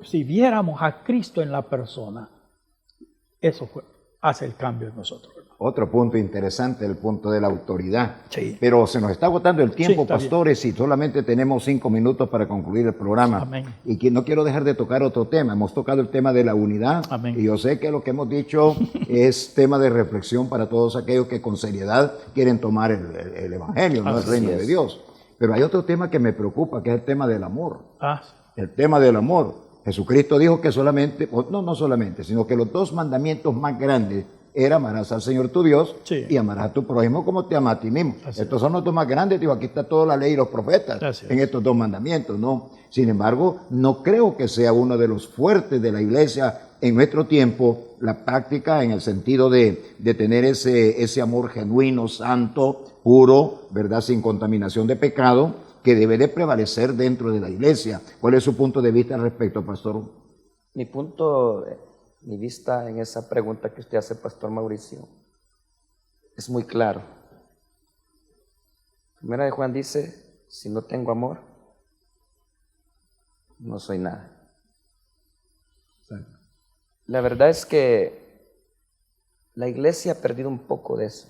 si viéramos a Cristo en la persona, eso hace el cambio en nosotros. Otro punto interesante, el punto de la autoridad. Sí. Pero se nos está agotando el tiempo, sí, pastores, y solamente tenemos 5 minutos para concluir el programa. Amén. Y que no quiero dejar de tocar otro tema. Hemos tocado el tema de la unidad. Amén. Y yo sé que lo que hemos dicho es tema de reflexión para todos aquellos que con seriedad quieren tomar el Evangelio, no el reino de Dios. Pero hay otro tema que me preocupa, que es el tema del amor. El tema del amor. Jesucristo dijo que solamente, no solamente, sino que los 2 mandamientos más grandes era amarás al Señor tu Dios, sí, y amarás a tu prójimo como te amas a ti mismo. Estos son los 2 más grandes. Digo, aquí está toda la ley y los profetas en estos 2 mandamientos, ¿no? Sin embargo, no creo que sea uno de los fuertes de la iglesia en nuestro tiempo, la práctica en el sentido de tener ese amor genuino, santo, puro, ¿verdad? Sin contaminación de pecado, que debe de prevalecer dentro de la iglesia. ¿Cuál es su punto de vista al respecto, pastor? Mi vista en esa pregunta que usted hace, Pastor Mauricio, es muy claro. Primera de Juan dice, si no tengo amor, no soy nada. La verdad es que la iglesia ha perdido un poco de eso.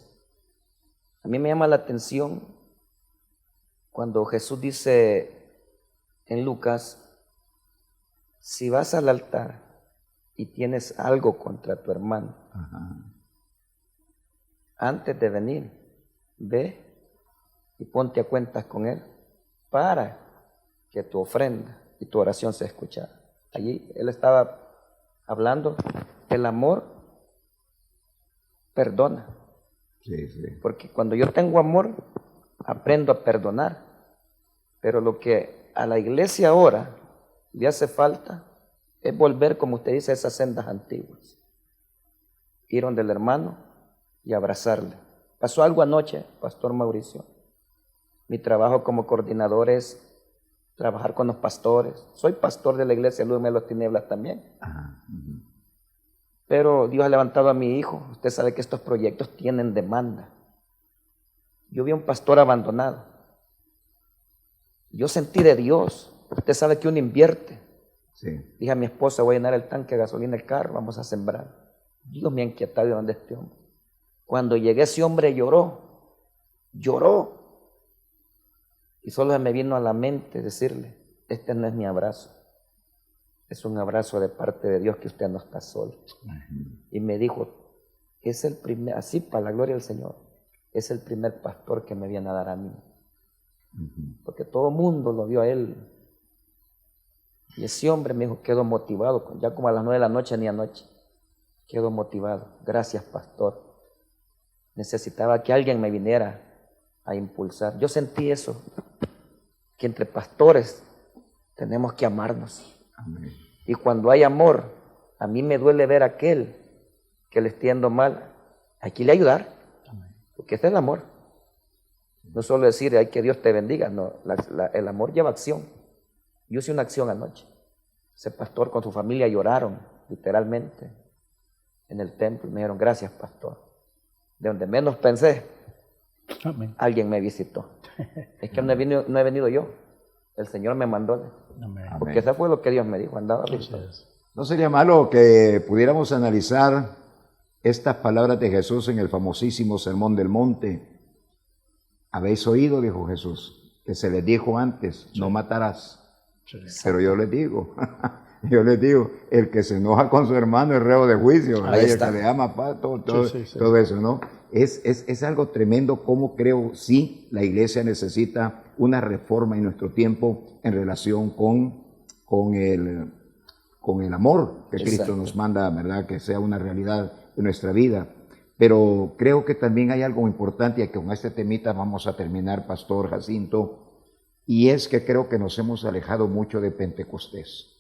A mí me llama la atención cuando Jesús dice en Lucas, si vas al altar y tienes algo contra tu hermano, antes de venir, ve y ponte a cuentas con él para que tu ofrenda y tu oración sea escuchada. Allí él estaba hablando, el amor perdona. Sí, sí. Porque cuando yo tengo amor, aprendo a perdonar. Pero lo que a la iglesia ahora le hace falta es volver, como usted dice, a esas sendas antiguas. Ir donde el hermano y abrazarle. Pasó algo anoche, Pastor Mauricio. Mi trabajo como coordinador es trabajar con los pastores. Soy pastor de la iglesia Luz de las Tinieblas también. Pero Dios ha levantado a mi hijo. Usted sabe que estos proyectos tienen demanda. Yo vi a un pastor abandonado. Yo sentí de Dios. Usted sabe que uno invierte. Sí. Dije a mi esposa, voy a llenar el tanque de gasolina del carro, vamos a sembrar. Dios me ha inquietado de dónde este hombre. Cuando llegué, ese hombre lloró. Y solo me vino a la mente decirle, este no es mi abrazo. Es un abrazo de parte de Dios, que usted no está solo. Y me dijo, es el primer, así para la gloria del Señor, es el primer pastor que me viene a dar a mí. Porque todo el mundo lo vio a él. Y ese hombre me dijo, quedo motivado, ya como a las 9 de la noche ni anoche. Quedo motivado. Gracias, pastor. Necesitaba que alguien me viniera a impulsar. Yo sentí eso, que entre pastores tenemos que amarnos. Amén. Y cuando hay amor, a mí me duele ver a aquel que le extiendo mal. Hay que irle a ayudar, porque ese es el amor. No solo decir, ay, que Dios te bendiga, no, el amor lleva acción. Yo hice una acción anoche. Ese pastor con su familia lloraron, literalmente, en el templo. Me dijeron, gracias, pastor. De donde menos pensé, Amén. alguien me visitó. Es que no he venido yo. El Señor me mandó. Amén. Porque eso fue lo que Dios me dijo, andaba Así listo. es. ¿No sería malo que pudiéramos analizar estas palabras de Jesús en el famosísimo Sermón del Monte? Habéis oído, dijo Jesús, que se les dijo antes, no matarás. Sí. Pero yo les digo, el que se enoja con su hermano es reo de juicio, ¿verdad? Ahí Y el está. que le ama paz, todo Sí. todo eso, ¿no? Es algo tremendo como creo, sí, la iglesia necesita una reforma en nuestro tiempo en relación con el amor que Cristo Exacto. nos manda, ¿verdad? Que sea una realidad en nuestra vida. Pero creo que también hay algo importante y que con este temita vamos a terminar, Pastor Jacinto, y es que creo que nos hemos alejado mucho de Pentecostés.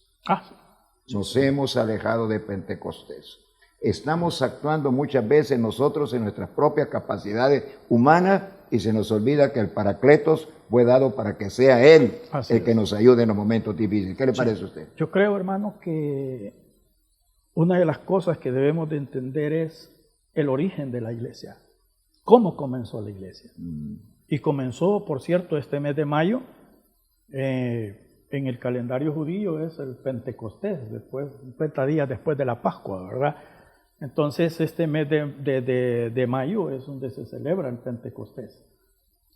Nos hemos alejado de Pentecostés. Estamos actuando muchas veces nosotros en nuestras propias capacidades humanas y se nos olvida que el Paracletos fue dado para que sea Él Así el que es. nos ayude en los momentos difíciles. ¿Qué le parece a usted? Yo creo, hermano, que una de las cosas que debemos de entender es el origen de la iglesia. ¿Cómo comenzó la iglesia? Y comenzó, por cierto, este mes de mayo, en el calendario judío es el Pentecostés, después, 50 días después de la Pascua, ¿verdad? Entonces este mes de mayo es donde se celebra el Pentecostés,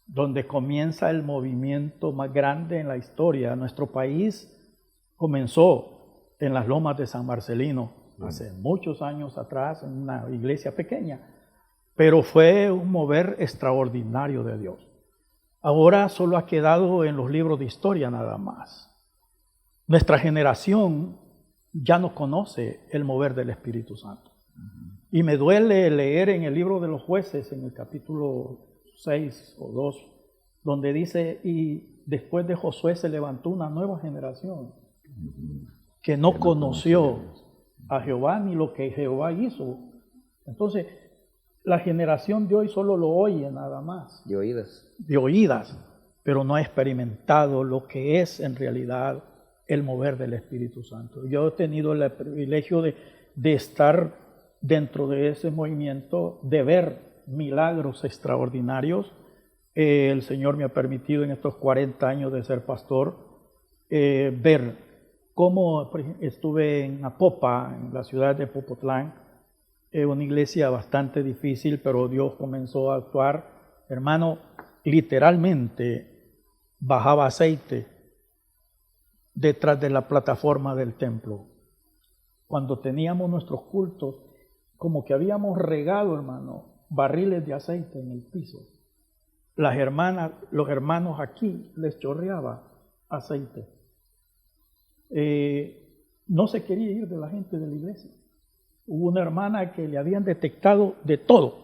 donde comienza el movimiento más grande en la historia. Nuestro país comenzó en las lomas de San Marcelino, hace muchos años atrás, en una iglesia pequeña, pero fue un mover extraordinario de Dios. Ahora solo ha quedado en los libros de historia nada más. Nuestra generación ya no conoce el mover del Espíritu Santo. Y me duele leer en el libro de los Jueces, en el capítulo 6 o 2, donde dice, y después de Josué se levantó una nueva generación que no conoció a Jehová ni lo que Jehová hizo. Entonces, la generación de hoy solo lo oye nada más, De oídas. de oídas, pero no ha experimentado lo que es en realidad el mover del Espíritu Santo. Yo he tenido el privilegio de estar dentro de ese movimiento, de ver milagros extraordinarios. El Señor me ha permitido en estos 40 años de ser pastor, ver cómo estuve en Apopa, en la ciudad de Popotlán, una iglesia bastante difícil, pero Dios comenzó a actuar. Hermano, literalmente bajaba aceite detrás de la plataforma del templo. Cuando teníamos nuestros cultos, como que habíamos regado, hermano, barriles de aceite en el piso. Las hermanas, los hermanos aquí les chorreaba aceite. No se quería ir de la gente de la iglesia. Hubo una hermana que le habían detectado de todo,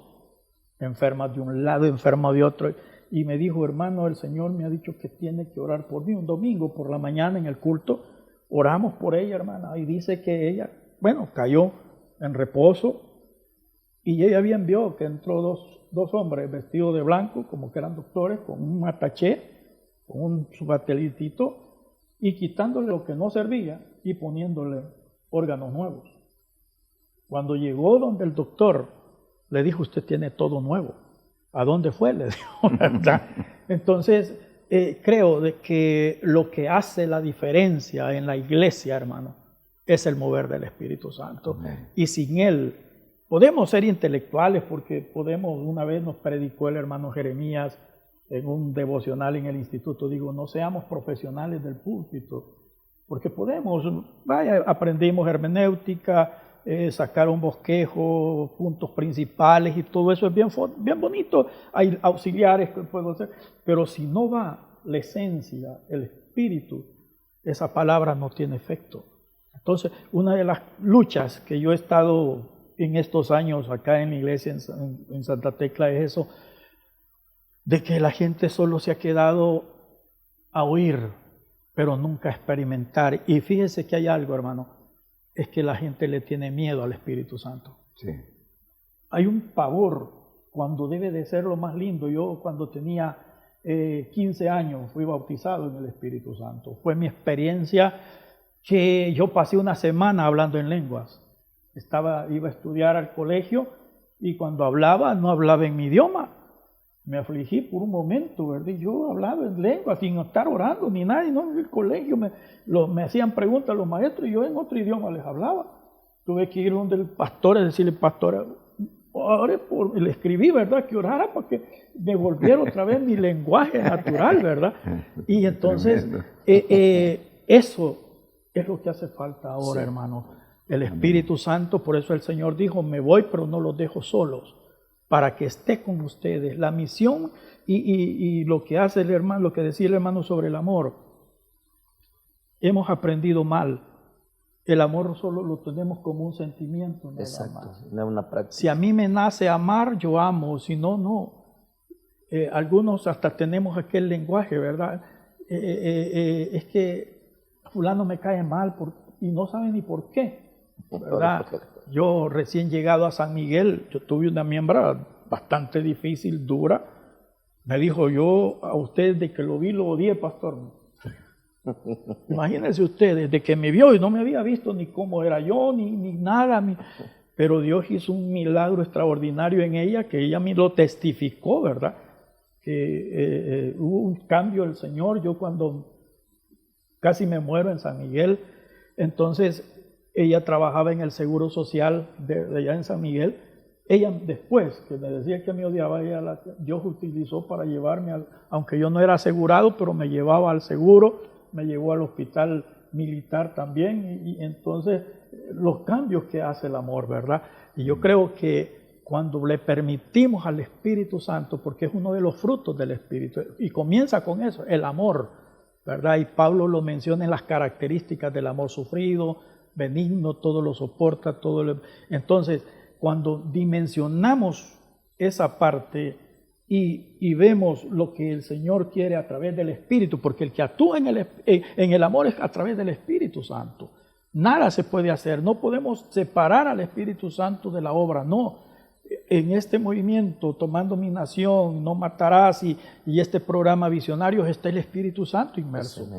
enferma de un lado, enferma de otro, y me dijo, hermano, el Señor me ha dicho que tiene que orar por mí. Un domingo por la mañana en el culto, oramos por ella, hermana, y dice que ella, bueno, cayó en reposo, y ella bien vio que entró dos hombres vestidos de blanco, como que eran doctores, con un ataché, con un subatelitito, y quitándole lo que no servía y poniéndole órganos nuevos. Cuando llegó donde el doctor, le dijo, usted tiene todo nuevo. ¿A dónde fue? Le dijo, ¿verdad? Entonces, creo de que lo que hace la diferencia en la iglesia, hermano, es el mover del Espíritu Santo. Amén. Y sin Él, podemos ser intelectuales porque una vez nos predicó el hermano Jeremías en un devocional en el instituto, digo, no seamos profesionales del púlpito, porque podemos, aprendimos hermenéutica, sacar un bosquejo, puntos principales y todo eso es bien bonito, hay auxiliares que puedo hacer, pero si no va la esencia, el espíritu, esa palabra no tiene efecto. Entonces, una de las luchas que yo he estado en estos años acá en la iglesia en Santa Tecla es eso, de que la gente solo se ha quedado a oír, pero nunca experimentar. Y fíjese que hay algo, hermano, es que la gente le tiene miedo al Espíritu Santo. Sí. Hay un pavor cuando debe de ser lo más lindo. Yo cuando tenía 15 años fui bautizado en el Espíritu Santo. Fue mi experiencia que yo pasé una semana hablando en lenguas. Iba a estudiar al colegio y cuando hablaba, no hablaba en mi idioma. Me afligí por un momento, ¿verdad? Yo hablaba en lengua sin estar orando ni nada. No, en el colegio me hacían preguntas los maestros y yo en otro idioma les hablaba. Tuve que ir donde el pastor y decirle, pastor, le escribí, ¿verdad? Que orara para que me volviera otra vez mi lenguaje natural, ¿verdad? Y entonces, eso es lo que hace falta ahora, sí, hermano. El Espíritu Santo, por eso el Señor dijo, me voy, pero no los dejo solos, para que esté con ustedes. La misión y lo que hace el hermano, lo que decía el hermano sobre el amor, hemos aprendido mal. El amor solo lo tenemos como un sentimiento, nada exacto, más. No es una práctica. Si a mí me nace amar, yo amo, si no, no. Algunos hasta tenemos aquel lenguaje, ¿verdad? Es que fulano me cae mal y no sabe ni por qué, ¿verdad? Yo recién llegado a San Miguel, yo tuve una miembra bastante difícil, dura. Me dijo, yo a usted de que lo vi, lo odié, pastor. Imagínense ustedes, de que me vio y no me había visto ni cómo era yo, ni nada. Pero Dios hizo un milagro extraordinario en ella, que ella me lo testificó, ¿verdad? Que hubo un cambio del Señor. Yo cuando casi me muero en San Miguel, entonces ella trabajaba en el Seguro Social de allá en San Miguel. Ella después, que me decía que me odiaba, Dios utilizó para llevarme, aunque yo no era asegurado, pero me llevaba al seguro, me llevó al hospital militar también, y entonces los cambios que hace el amor, ¿verdad? Y yo creo que cuando le permitimos al Espíritu Santo, porque es uno de los frutos del Espíritu, y comienza con eso, el amor, ¿verdad? Y Pablo lo menciona en las características del amor sufrido, benigno, todo lo soporta, entonces, cuando dimensionamos esa parte y vemos lo que el Señor quiere a través del Espíritu, porque el que actúa en el amor es a través del Espíritu Santo. Nada se puede hacer, no podemos separar al Espíritu Santo de la obra, no. En este movimiento, tomando mi nación, no matarás, y este programa Visionarios, está el Espíritu Santo inmerso. Sí.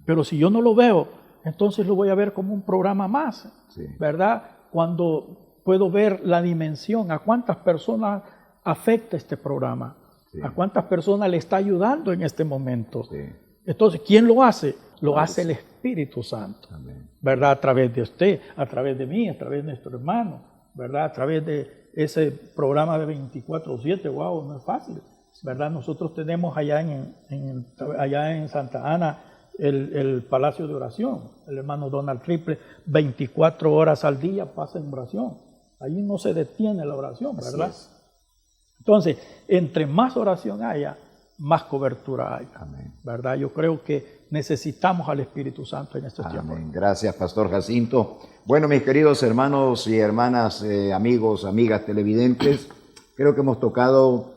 Pero si yo no lo veo, entonces lo voy a ver como un programa más, sí, ¿verdad? Cuando puedo ver la dimensión, a cuántas personas afecta este programa, sí, a cuántas personas le está ayudando en este momento. Sí. Entonces, ¿quién lo hace? Lo hace el Espíritu Santo, amén, ¿verdad? A través de usted, a través de mí, a través de nuestro hermano, ¿verdad? A través de ese programa de 24/7, wow, no es fácil, ¿verdad? Nosotros tenemos allá en Santa Ana el Palacio de Oración, el hermano Donald Triple, 24 horas al día pasa en oración. Allí no se detiene la oración, ¿verdad? Entonces, entre más oración haya, más cobertura hay, amén, ¿verdad? Yo creo que necesitamos al Espíritu Santo en estos tiempos. Gracias, Pastor Jacinto. Bueno, mis queridos hermanos y hermanas, amigos, amigas televidentes, creo que hemos tocado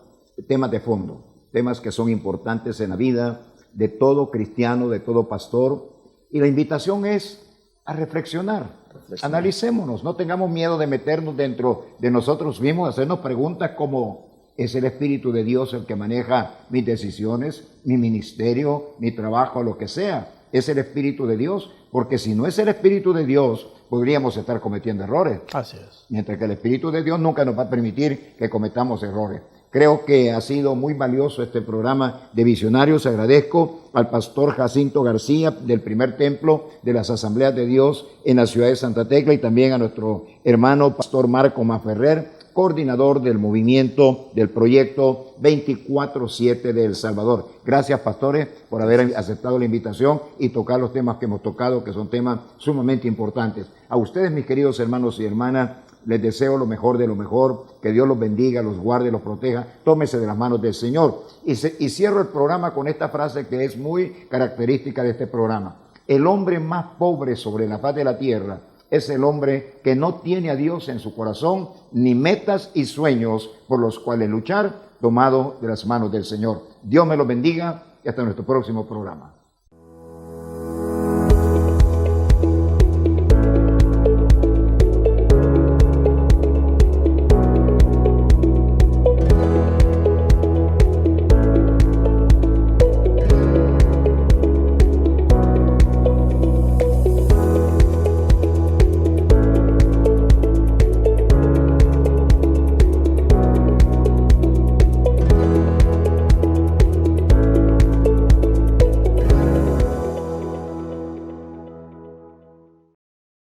temas de fondo, temas que son importantes en la vida de todo cristiano, de todo pastor, y la invitación es a reflexionar. Analicémonos, no tengamos miedo de meternos dentro de nosotros mismos, hacernos preguntas como: ¿es el Espíritu de Dios el que maneja mis decisiones, mi ministerio, mi trabajo, lo que sea? ¿Es el Espíritu de Dios? Porque si no es el Espíritu de Dios, podríamos estar cometiendo errores. Así es. Mientras que el Espíritu de Dios nunca nos va a permitir que cometamos errores. Creo que ha sido muy valioso este programa de Visionarios. Agradezco al pastor Jacinto García del Primer Templo de las Asambleas de Dios en la ciudad de Santa Tecla, y también a nuestro hermano pastor Marco Maferrer, coordinador del movimiento del proyecto 24/7 de El Salvador. Gracias, pastores, por haber aceptado la invitación y tocar los temas que hemos tocado, que son temas sumamente importantes. A ustedes, mis queridos hermanos y hermanas, les deseo lo mejor de lo mejor, que Dios los bendiga, los guarde, los proteja. Tómese de las manos del Señor. Y cierro el programa con esta frase que es muy característica de este programa: el hombre más pobre sobre la faz de la tierra es el hombre que no tiene a Dios en su corazón, ni metas y sueños por los cuales luchar, tomado de las manos del Señor. Dios me los bendiga y hasta nuestro próximo programa.